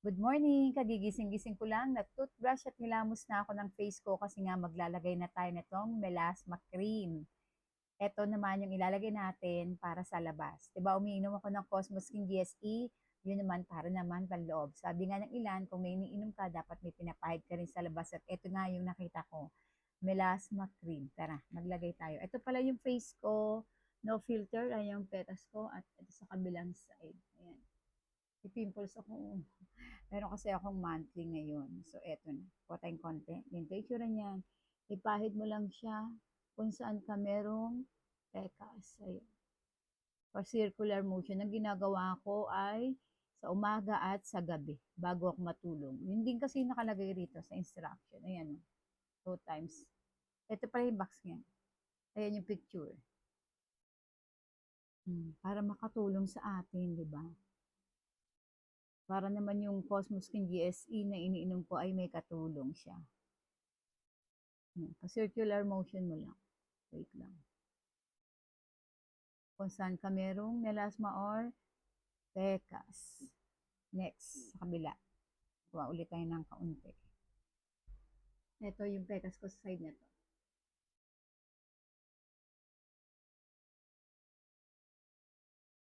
Good morning, kagigising-gising ko lang, nag-toothbrush at nilamos na ako ng face ko kasi nga maglalagay na tayo nitong melasma cream. Ito naman yung ilalagay natin para sa labas. Diba, umiinom ako ng Cosmo Skin GSE, yun naman para naman panloob. Sabi nga ng ilan, kung may iniinom ka, dapat may pinapahid ka rin sa labas. At ito nga yung nakita ko, melasma cream. Tara, maglagay tayo. Ito pala yung face ko, no filter, ay yung petas ko, at ito sa kabilang side. Ayan. May pimples ako. Meron kasi akong monthly ngayon. So, eto na. Kuha tayong konti. Ganito yung itsura niyan. Ipahid mo lang siya kung saan ka merong pekas. Ayun. For circular motion, ang ginagawa ko ay sa umaga at sa gabi bago ako matulog. Yun din kasi nakalagay rito sa instruction. Ayan. 2 times. Ito pala yung box niya. Ayan yung picture. Para makatulong sa atin, di ba? Para naman yung Cosmo Skin GSE na iniinom ko ay may katulong siya. Pa-circular motion mo lang. Wait lang. Kung saan ka merong melasma or pekas. Next, sa kabila. Kuha ulit tayo ng kaunti. Ito yung pekas ko sa side na to.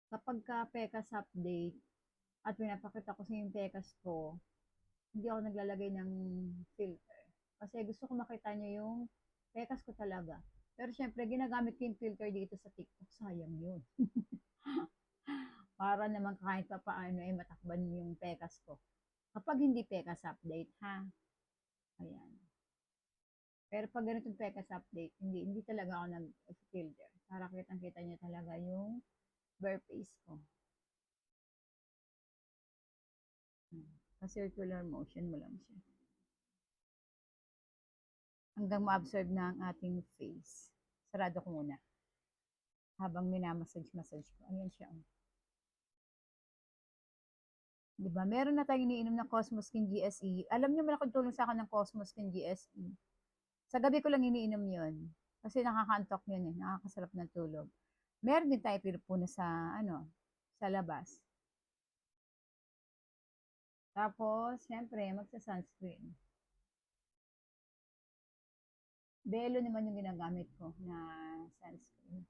Kapag ka pekas update, at pinapakita ko sa yung pekas ko, hindi ako naglalagay ng filter. Kasi gusto ko makita nyo yung pekas ko talaga. Pero syempre, ginagamit ko yung filter dito sa TikTok. Sayang yun. Para naman kahit pa paano ay matakban yung pekas ko. Kapag hindi pekas update, ha? Ayan. Pero pag ganitong pekas update, hindi talaga ako nag-filter. Para kitang-kita nyo talaga yung bare face ko. Pa-circular motion mo lang siya. Hanggang ma-absorb na ang ating face. Sarado ko muna. Habang minamassage ko. Ayan siya. Diba? Meron na tayong iniinom na Cosmo Skin GSE. Alam niyo, malaking tulong sa akin ng Cosmo Skin GSE. Sa gabi ko lang iniinom yun. Kasi nakaka-antok yun eh. Nakakasarap ng tulog. Meron din tayo pinupuna sa, sa labas. Tapos, syempre, magsa-sunscreen. Belo naman yung ginagamit ko na sunscreen.